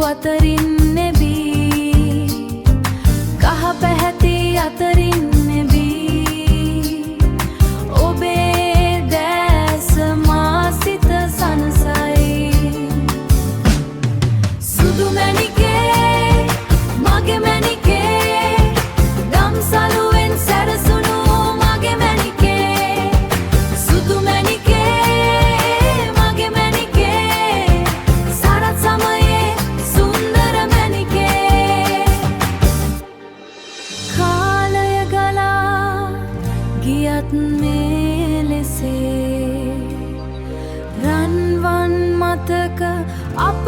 අතරින් නෙබී කහ පැහැති අතරින් නෙබී ඔබේ දැස මා සිත සනසයි සුදු මැණිකේ මගේ මැණිකේ දම්සලුවෙන් සැරසුණු මගේ මැණිකේ සුදු මැණිකේ මගේ මැණිකේ සරත් සමයේ සුන්දර මැණිකේ කාලය ගලා ගියත් මේ ලෙසේ රන්වන් මතක අප